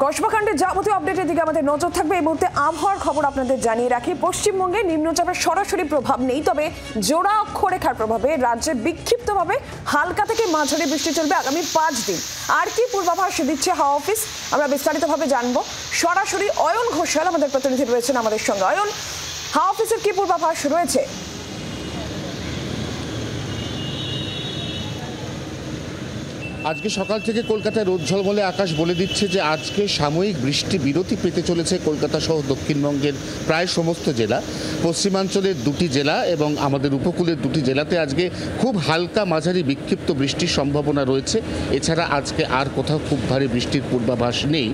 কসবাকাণ্ডের যাবতীয় আপডেটের দিকে আমাদের নজর থাকবে। এই মুহূর্তে আবহাওয়ার খবর আপনাদের জানিয়ে রাখি। পশ্চিমবঙ্গে নিম্নচাপের সরাসরি প্রভাব নেই, তবে জোড়া অক্ষরেখার প্রভাবে রাজ্যে বিক্ষিপ্তভাবে হালকা থেকে মাঝারি বৃষ্টি চলবে আগামী 5 দিন। আর কি পূর্বাভাস দিচ্ছে হাওয়া অফিস আমরা বিস্তারিতভাবে জানবো। সরাসরি অয়ন ঘোষাল আমাদের প্রতিনিধি রয়েছেন আমাদের সঙ্গে। অয়ন, হাওয়া অফিসের কি পূর্বাভাস রয়েছে? আজকে সকাল থেকে কলকাতায় রোদ ঝলমলে আকাশ বলে দিচ্ছে যে আজকে সাময়িক বৃষ্টি বিরতি পেতে চলেছে কলকাতা সহ দক্ষিণবঙ্গের প্রায় সমস্ত জেলা। পশ্চিমাঞ্চলের 2টি জেলা এবং আমাদের উপকূলের 2টি জেলাতে আজকে খুব হালকা মাঝারি বিক্ষিপ্ত বৃষ্টির সম্ভাবনা রয়েছে। এছাড়া আজকে আর কোথাও খুব ভারী বৃষ্টির পূর্বাভাস নেই।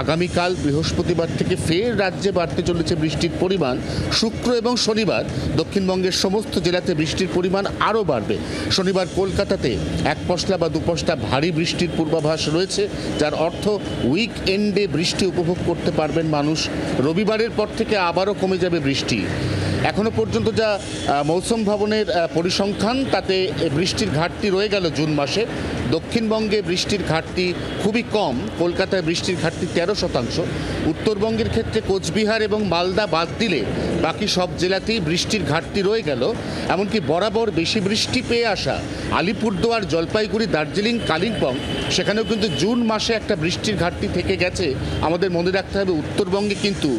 আগামীকাল বৃহস্পতিবার থেকে ফের রাজ্যে বাড়তে চলেছে বৃষ্টির পরিমাণ। শুক্র এবং শনিবার দক্ষিণবঙ্গের সমস্ত জেলাতে বৃষ্টির পরিমাণ আরও বাড়বে। শনিবার কলকাতাতে 1 পশলা বা 2 পশলা ভারী বৃষ্টির পূর্বাভাস রয়েছে, যার অর্থ উইকএন্ডে বৃষ্টি উপভোগ করতে পারবেন মানুষ। রবিবারের পর থেকে আবারও কমে যাবে বৃষ্টি। এখনো পর্যন্ত যা মৌসুম ভবনের পরিসংখ্যান, তাতে বৃষ্টির ঘাটতি রয়ে গেল জুন মাসে। দক্ষিণবঙ্গে বৃষ্টির ঘাটতি খুবই কম, কলকাতায় বৃষ্টির ঘাটতি 13%। উত্তরবঙ্গের ক্ষেত্রে কোচবিহার এবং মালদা বাদ দিলে বাকি সব জেলাতেই বৃষ্টির ঘাটতি রয়ে গেল। এমনকি বরাবর বেশি বৃষ্টি পেয়ে আসা আলিপুরদুয়ার, জলপাইগুড়ি, দার্জিলিং, কালিম্পং, সেখানেও কিন্তু জুন মাসে একটা বৃষ্টির ঘাটতি থেকে গেছে। আমাদের মনে রাখতে হবে উত্তরবঙ্গে কিন্তু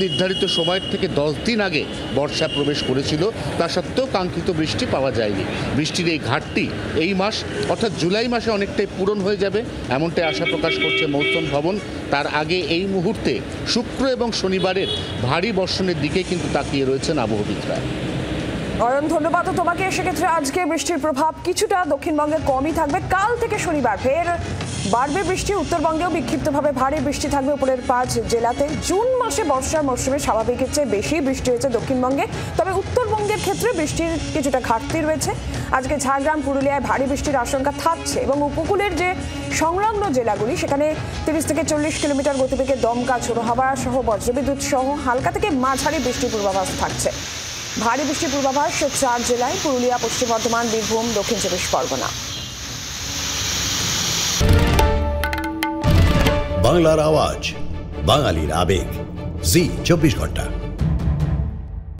নির্ধারিত সময়ের থেকে 10 দিন আগে বর্ষা প্রবেশ করেছিল, তা সত্ত্বেও কাঙ্ক্ষিত বৃষ্টি পাওয়া যায়নি। বৃষ্টির এই ঘাটতি এই মাস অর্থাৎ জুলাই মাসে অনেকটাই পূরণ হয়ে যাবে, এমনটাই আশা প্রকাশ করছে মৌসুম ভবন। তার আগে এই মুহূর্তে শুক্র এবং শনিবারের ভারী বর্ষণের দিকে কিন্তু তাকিয়ে রয়েছেন আবহবিদরা। অয়ন, ধন্যবাদ তোমাকে। সেক্ষেত্রে আজকে বৃষ্টির প্রভাব কিছুটা দক্ষিণবঙ্গে কমই থাকবে। কাল থেকে শনিবার ফের বাড়বে বৃষ্টি। উত্তরবঙ্গেও বিক্ষিপ্তভাবে ভারী বৃষ্টি থাকবে উপরের 5 জেলাতে। জুন মাসে বর্ষার মৌসুমে স্বাভাবিকের চেয়ে বেশি বৃষ্টি হয়েছে দক্ষিণবঙ্গে, তবে উত্তরবঙ্গের ক্ষেত্রে বৃষ্টির কিছুটা ঘাটতি রয়েছে। আজকে ঝাড়গ্রাম, পুরুলিয়ায় ভারী বৃষ্টির আশঙ্কা থাকছে এবং উপকূলের যে সংলগ্ন জেলাগুলি সেখানে 30 থেকে 40 কিলোমিটার গতিবেগে দমকা ঝোড়ো হাওয়া সহ বজ্রবিদ্যুৎ সহ হালকা থেকে মাঝারি বৃষ্টির পূর্বাভাস থাকছে। ভারী বৃষ্টির পূর্বাভাস 4 জেলায়: পুরুলিয়া, পশ্চিম বর্ধমান, বীরভূম, দক্ষিণ 24 পরগনা। বাংলার আওয়াজ, বাঙালির আবেগ, জি 24 ঘন্টা।